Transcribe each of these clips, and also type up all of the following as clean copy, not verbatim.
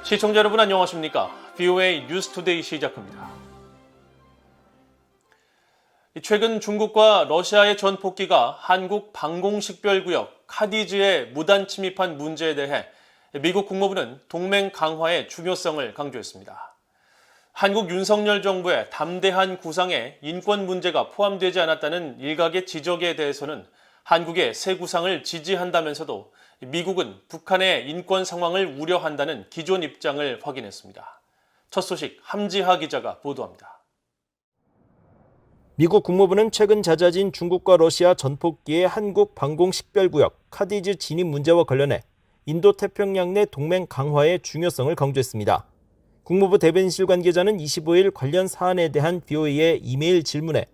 시청자 여러분 안녕하십니까? VOA 뉴스투데이 시작합니다. 최근 중국과 러시아의 전폭기가 한국 방공식별구역 카디즈에 무단 침입한 문제에 대해 미국 국무부는 동맹 강화의 중요성을 강조했습니다. 한국 윤석열 정부의 담대한 구상에 인권 문제가 포함되지 않았다는 일각의 지적에 대해서는 한국의 새 구상을 지지한다면서도 미국은 북한의 인권 상황을 우려한다는 기존 입장을 확인했습니다. 첫 소식 함지하 기자가 보도합니다. 미국 국무부는 최근 잦아진 중국과 러시아 전폭기의 한국 방공식별구역 카디즈 진입 문제와 관련해 인도태평양 내 동맹 강화의 중요성을 강조했습니다. 국무부 대변인실 관계자는 25일 관련 사안에 대한 VOA의 이메일 질문에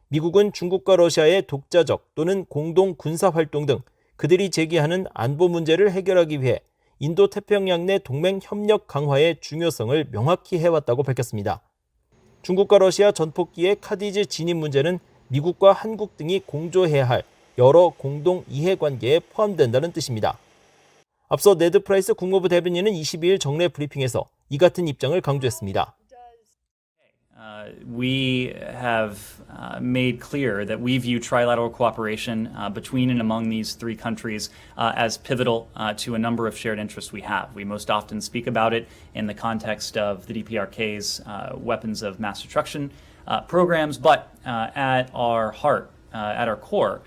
미국은 중국과 러시아의 독자적 또는 공동 군사활동 등 그들이 제기하는 안보 문제를 해결하기 위해 인도태평양 내 동맹 협력 강화의 중요성을 명확히 해왔다고 밝혔습니다. 중국과 러시아 전폭기의 카디즈 진입 문제는 미국과 한국 등이 공조해야 할 여러 공동 이해관계에 포함된다는 뜻입니다. 앞서 네드 프라이스 국무부 대변인은 22일 정례 브리핑에서 이 같은 입장을 강조했습니다. We have made clear that we view trilateral cooperation between and among these three countries as pivotal to a number of shared interests we have. We most often speak about it in the context of the DPRK's weapons of mass destruction programs, but at our heart, at our core,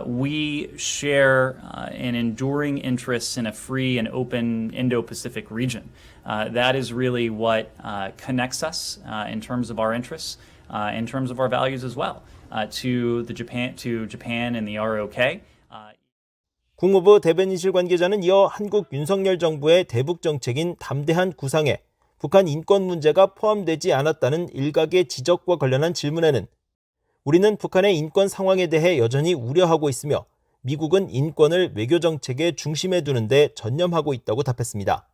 we share an enduring interest in a free and open Indo-Pacific region. That is really what connects us in terms of our interests, in terms of our values as well, to Japan and the ROK. 국무부 대변인실 관계자는 이어 한국 윤석열 정부의 대북 정책인 담대한 구상에 북한 인권 문제가 포함되지 않았다는 일각의 지적과 관련한 질문에는 우리는 북한의 인권 상황에 대해 여전히 우려하고 있으며 미국은 인권을 외교 정책의 중심에 두는 데 전념하고 있다고 답했습니다.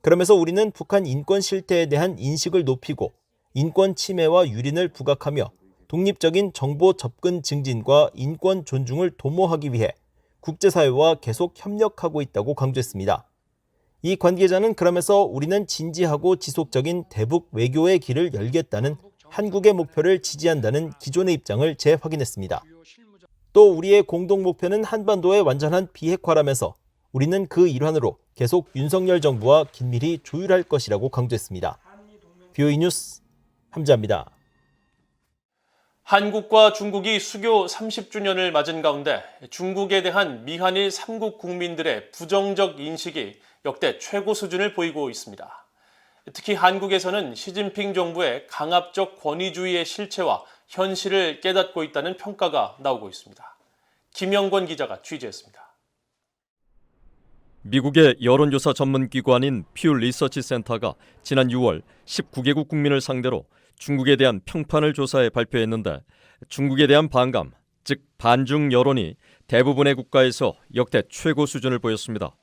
그러면서 우리는 북한 인권 실태에 대한 인식을 높이고 인권 침해와 유린을 부각하며 독립적인 정보 접근 증진과 인권 존중을 도모하기 위해 국제사회와 계속 협력하고 있다고 강조했습니다. 이 관계자는 그러면서 우리는 진지하고 지속적인 대북 외교의 길을 열겠다는 한국의 목표를 지지한다는 기존의 입장을 재확인했습니다. 또 우리의 공동 목표는 한반도의 완전한 비핵화라면서 우리는 그 일환으로 계속 윤석열 정부와 긴밀히 조율할 것이라고 강조했습니다. VOA 뉴스 함지하입니다. 한국과 중국이 수교 30주년을 맞은 가운데 중국에 대한 미한일 3국 국민들의 부정적 인식이 역대 최고 수준을 보이고 있습니다. 특히 한국에서는 시진핑 정부의 강압적 권위주의의 실체와 현실을 깨닫고 있다는 평가가 나오고 있습니다. 김영권 기자가 취재했습니다. 미국의 여론조사 전문기관인 퓨 리서치 센터가 지난 6월 19개국 국민을 상대로 중국에 대한 평판을 조사해 발표했는데 중국에 대한 반감, 즉 반중 여론이 대부분의 국가에서 역대 최고 수준을 보였습니다.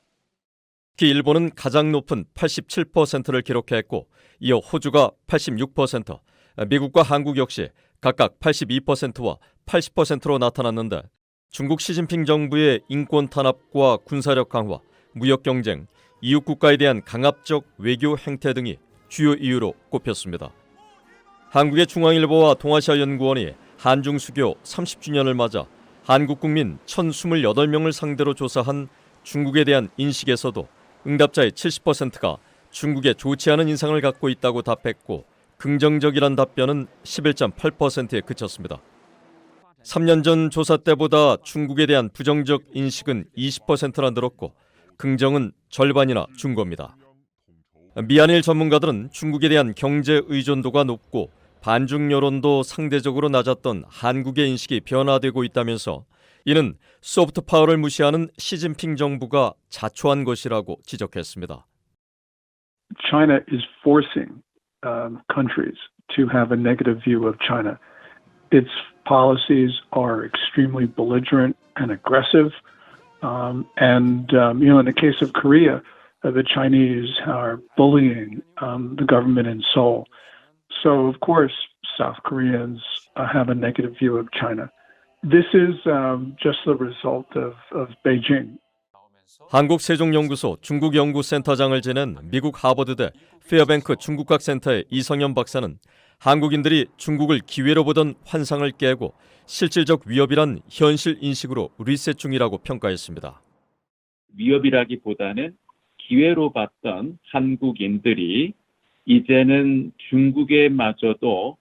특히 일본은 가장 높은 87%를 기록했고 이어 호주가 86%, 미국과 한국 역시 각각 82%와 80%로 나타났는데 중국 시진핑 정부의 인권 탄압과 군사력 강화, 무역 경쟁, 이웃 국가에 대한 강압적 외교 행태 등이 주요 이유로 꼽혔습니다. 한국의 중앙일보와 동아시아연구원이 한중 수교 30주년을 맞아 한국 국민 1,028명을 상대로 조사한 중국에 대한 인식에서도 응답자의 70%가 중국에 좋지 않은 인상을 갖고 있다고 답했고 긍정적이란 답변은 11.8%에 그쳤습니다. 3년 전 조사 때보다 중국에 대한 부정적 인식은 20%나 늘었고 긍정은 절반이나 준 겁니다. 미한일 전문가들은 중국에 대한 경제 의존도가 높고 반중 여론도 상대적으로 낮았던 한국의 인식이 변화되고 있다면서 이는 소프트 파워를 무시하는 시진핑 정부가 자초한 것이라고 지적했습니다. China is forcing countries to have a negative view of China. Its policies are extremely belligerent and aggressive. In the case of Korea, the Chinese are bullying the government in Seoul. So, of course, South Koreans have a negative view of China. This is just the result of Beijing. 한국세종연구소 중국연구센터장을 지낸 미국 하버드대 페어뱅크 중국학센터의 이성현 박사는 한국인들이 중국을 기회로 보던 환상을 깨고 실질적 위협이란 현실 인식으로 리셋 중이라고 평가했습니다. 위협이라기보다는 기회로 봤던 한국인들이 이제는 중국에마저도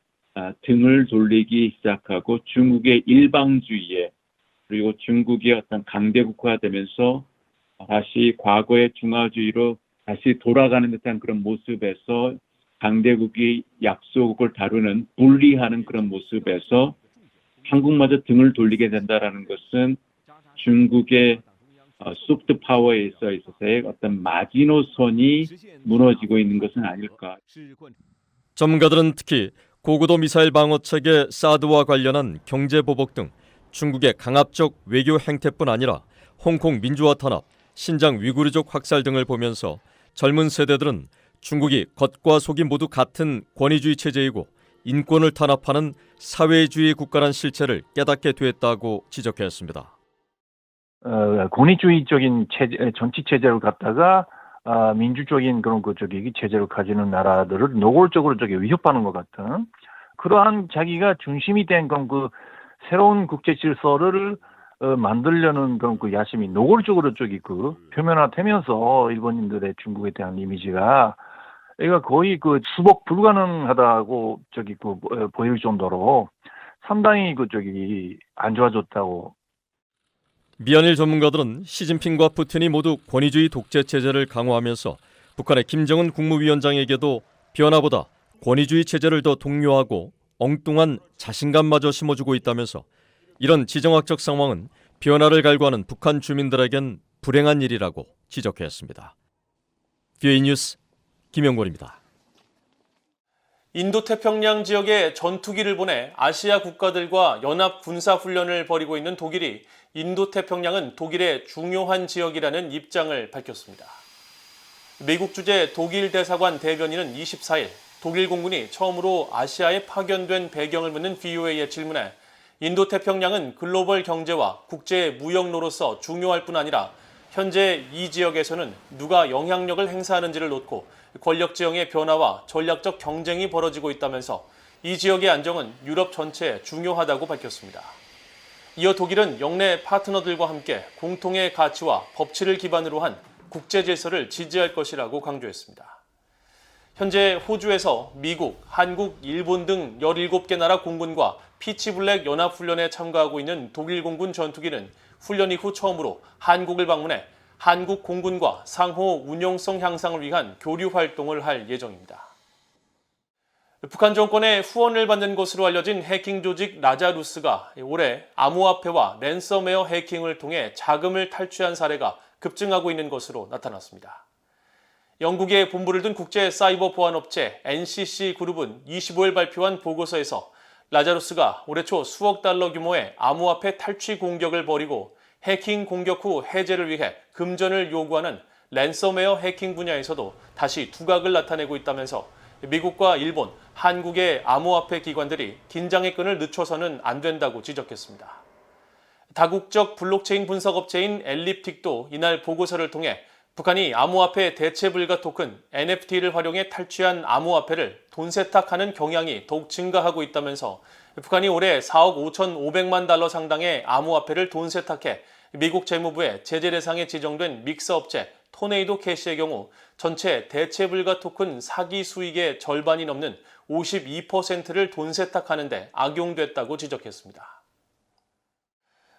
등을 돌리기 시작하고 중국의 일방주의에 그리고 중국이 어떤 강대국화되면서 다시 과거의 중화주의로 다시 돌아가는 듯한 그런 모습에서 강대국이 약소국을 다루는 분리하는 그런 모습에서 한국마저 등을 돌리게 된다라는 것은 중국의 소프트 파워에 있어서의 어떤 마지노선이 무너지고 있는 것은 아닐까. 전문가들은 특히 고고도 미사일 방어 체계 사드와 관련한 경제 보복 등 중국의 강압적 외교 행태뿐 아니라 홍콩 민주화 탄압, 신장 위구르족 학살 등을 보면서 젊은 세대들은 중국이 겉과 속이 모두 같은 권위주의 체제이고 인권을 탄압하는 사회주의 국가란 실체를 깨닫게 됐다고 지적했습니다. 권위주의적인 정치 체제를 갖다가 민주적인 그런 체제를 가지는 나라들을 노골적으로 위협하는 것 같은 그러한 자기가 중심이 된 그 새로운 국제 질서를 만들려는 그런 야심이 노골적으로 표면화되면서 일본인들의 중국에 대한 이미지가 얘가 거의 수복 불가능하다고 보일 정도로 상당히 안 좋아졌다고. 미한일 전문가들은 시진핑과 푸틴이 모두 권위주의 독재 체제를 강화하면서 북한의 김정은 국무위원장에게도 변화보다 권위주의 체제를 더 독려하고 엉뚱한 자신감마저 심어주고 있다면서 이런 지정학적 상황은 변화를 갈구하는 북한 주민들에겐 불행한 일이라고 지적했습니다. 뷰이 뉴스 김영권입니다. 인도태평양 지역에 전투기를 보내 아시아 국가들과 연합 군사훈련을 벌이고 있는 독일이 인도태평양은 독일의 중요한 지역이라는 입장을 밝혔습니다. 미국 주재 독일 대사관 대변인은 24일 독일 공군이 처음으로 아시아에 파견된 배경을 묻는 VOA의 질문에 인도태평양은 글로벌 경제와 국제 무역로로서 중요할 뿐 아니라 현재 이 지역에서는 누가 영향력을 행사하는지를 놓고 권력 지형의 변화와 전략적 경쟁이 벌어지고 있다면서 이 지역의 안정은 유럽 전체에 중요하다고 밝혔습니다. 이어 독일은 영내 파트너들과 함께 공통의 가치와 법치를 기반으로 한 국제 질서를 지지할 것이라고 강조했습니다. 현재 호주에서 미국, 한국, 일본 등 17개 나라 공군과 피치블랙 연합훈련에 참가하고 있는 독일 공군 전투기는 훈련 이후 처음으로 한국을 방문해 한국 공군과 상호 운용성 향상을 위한 교류 활동을 할 예정입니다. 북한 정권의 후원을 받는 것으로 알려진 해킹 조직 라자루스가 올해 암호화폐와 랜섬웨어 해킹을 통해 자금을 탈취한 사례가 급증하고 있는 것으로 나타났습니다. 영국에 본부를 둔 국제 사이버 보안업체 NCC 그룹은 25일 발표한 보고서에서 라자루스가 올해 초 수억 달러 규모의 암호화폐 탈취 공격을 벌이고 해킹 공격 후 해제를 위해 금전을 요구하는 랜섬웨어 해킹 분야에서도 다시 두각을 나타내고 있다면서 미국과 일본, 한국의 암호화폐 기관들이 긴장의 끈을 늦춰서는 안 된다고 지적했습니다. 다국적 블록체인 분석업체인 엘립틱도 이날 보고서를 통해 북한이 암호화폐 대체불가 토큰 NFT를 활용해 탈취한 암호화폐를 돈 세탁하는 경향이 더욱 증가하고 있다면서 북한이 올해 4억 5,500만 달러 상당의 암호화폐를 돈 세탁해 미국 재무부에 제재 대상에 지정된 믹스업체 토네이도 캐시의 경우 전체 대체불가 토큰 사기 수익의 절반이 넘는 52%를 돈 세탁하는 데 악용됐다고 지적했습니다.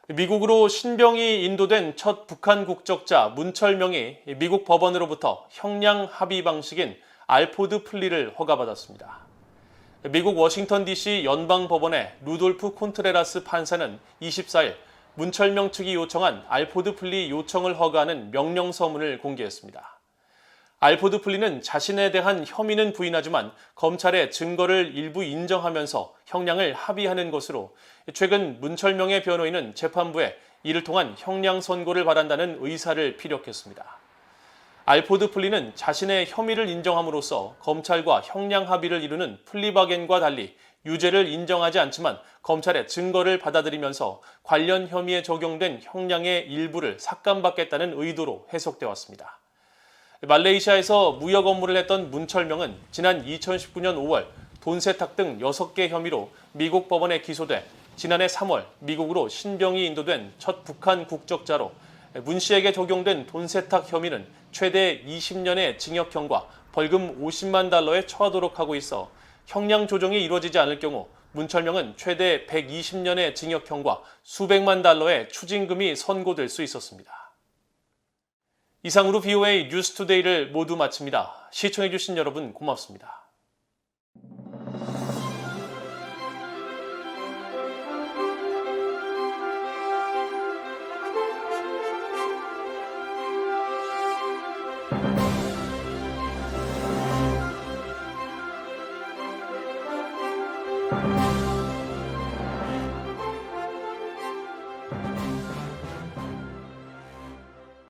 미국으로 신병이 인도된 첫 북한 국적자 문철명이 미국 법원으로부터 형량 합의 방식인 알포드 플리를 허가받았습니다. 미국 워싱턴 DC 연방법원의 루돌프 콘트레라스 판사는 24일 문철명 측이 요청한 알포드 플리 요청을 허가하는 명령 서문을 공개했습니다. 알포드 플리는 자신에 대한 혐의는 부인하지만 검찰의 증거를 일부 인정하면서 형량을 합의하는 것으로 최근 문철명의 변호인은 재판부에 이를 통한 형량 선고를 바란다는 의사를 피력했습니다. 알포드 플리는 자신의 혐의를 인정함으로써 검찰과 형량 합의를 이루는 플리바겐과 달리 유죄를 인정하지 않지만 검찰의 증거를 받아들이면서 관련 혐의에 적용된 형량의 일부를 삭감받겠다는 의도로 해석돼 왔습니다. 말레이시아에서 무역 업무를 했던 문철명은 지난 2019년 5월 돈 세탁 등 6개 혐의로 미국 법원에 기소돼 지난해 3월 미국으로 신병이 인도된 첫 북한 국적자로 문 씨에게 적용된 돈 세탁 혐의는 최대 20년의 징역형과 벌금 50만 달러에 처하도록 하고 있어 형량 조정이 이루어지지 않을 경우 문철명은 최대 120년의 징역형과 수백만 달러의 추징금이 선고될 수 있었습니다. 이상으로 VOA 뉴스투데이를 모두 마칩니다. 시청해주신 여러분 고맙습니다.